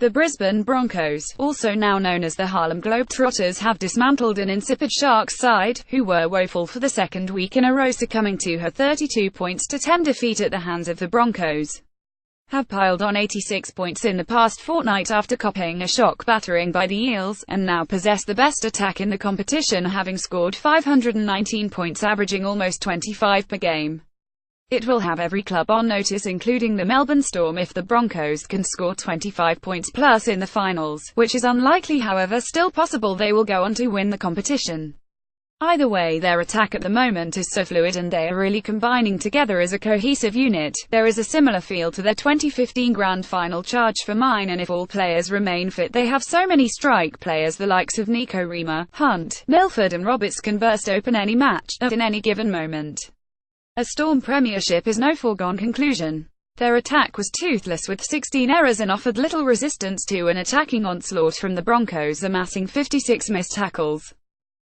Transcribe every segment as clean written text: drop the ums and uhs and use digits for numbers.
The Brisbane Broncos, also now known as the Harlem Globetrotters, have dismantled an insipid Sharks side, who were woeful for the second week in a row, succumbing to her 32-10 defeat at the hands of the Broncos. Have piled on 86 points in the past fortnight after copying a shock battering by the Eels, and now possess the best attack in the competition, having scored 519 points, averaging almost 25 per game. It will have every club on notice, including the Melbourne Storm, if the Broncos can score 25 points plus in the finals, which is unlikely, however still possible they will go on to win the competition. Either way, their attack at the moment is so fluid and they are really combining together as a cohesive unit. There is a similar feel to their 2015 Grand Final charge for mine, and if all players remain fit, they have so many strike players the likes of Nico Rima, Hunt, Milford and Roberts can burst open any match, in any given moment. A Storm premiership is no foregone conclusion. Their attack was toothless with 16 errors and offered little resistance to an attacking onslaught from the Broncos, amassing 56 missed tackles.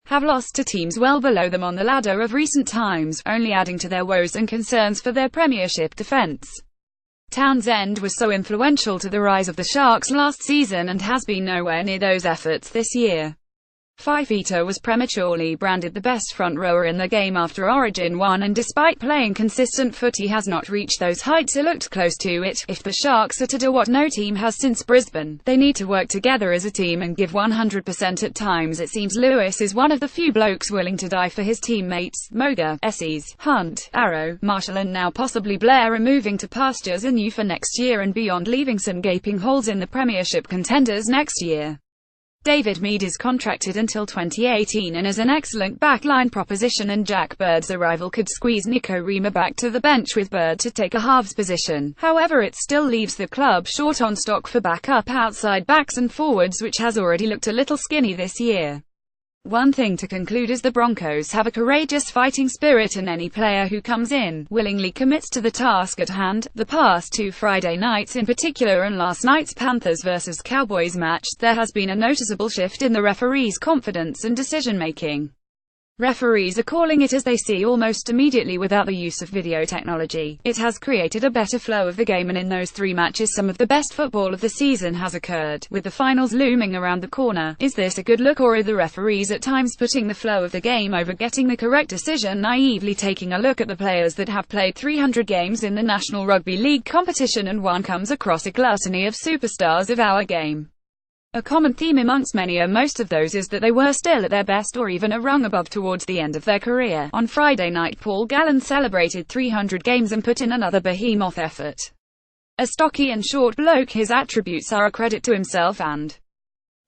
Have lost to teams well below them on the ladder of recent times, only adding to their woes and concerns for their premiership defence. Townsend was so influential to the rise of the Sharks last season and has been nowhere near those efforts this year. Fifita was prematurely branded the best front rower in the game after Origin 1, and despite playing consistent footy has not reached those heights or looked close to it. If the Sharks are to do what no team has since Brisbane, they need to work together as a team and give 100% at times. It seems Lewis is one of the few blokes willing to die for his teammates. Moga, Esses, Hunt, Arrow, Marshall and now possibly Blair are moving to pastures anew for next year and beyond, leaving some gaping holes in the premiership contenders next year. David Mead is contracted until 2018 and is an excellent backline proposition, and Jack Bird's arrival could squeeze Nico Rima back to the bench with Bird to take a halves position. However, it still leaves the club short on stock for backup outside backs and forwards, which has already looked a little skinny this year. One thing to conclude is the Broncos have a courageous fighting spirit, and any player who comes in willingly commits to the task at hand. The past two Friday nights in particular, and last night's Panthers vs Cowboys match, there has been a noticeable shift in the referees' confidence and decision-making. Referees are calling it as they see almost immediately without the use of video technology. It has created a better flow of the game, and in those three matches some of the best football of the season has occurred, with the finals looming around the corner. Is this a good look, or are the referees at times putting the flow of the game over getting the correct decision? Naively taking a look at the players that have played 300 games in the National Rugby League competition, and one comes across a gluttony of superstars of our game. A common theme amongst many or most of those is that they were still at their best or even a rung above towards the end of their career. On Friday night, Paul Gallen celebrated 300 games and put in another behemoth effort. A stocky and short bloke, his attributes are a credit to himself and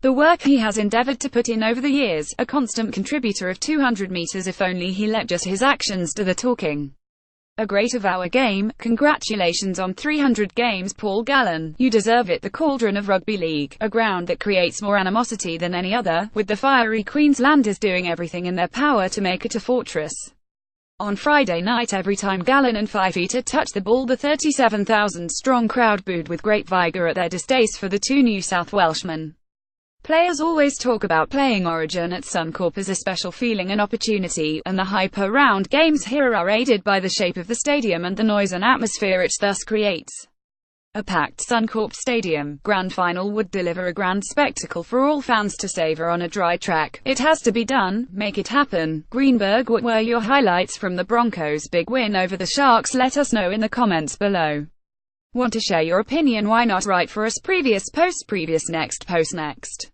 the work he has endeavoured to put in over the years. A constant contributor of 200 metres if only he let just his actions do the talking. A great of our game. Congratulations on 300 games, Paul Gallen. You deserve it. The cauldron of rugby league, a ground that creates more animosity than any other, with the fiery Queenslanders doing everything in their power to make it a fortress. On Friday night, every time Gallen and Fifita touched the ball, the 37,000-strong crowd booed with great vigour at their distaste for the two New South Welshmen. Players always talk about playing Origin at Suncorp as a special feeling and opportunity, and the hype around games here are aided by the shape of the stadium and the noise and atmosphere it thus creates. A packed Suncorp Stadium Grand Final would deliver a grand spectacle for all fans to savour on a dry track. It has to be done. Make it happen. Greenberg, what were your highlights from the Broncos' big win over the Sharks? Let us know in the comments below. Want to share your opinion? Why not write for us? Previous post, next post, next.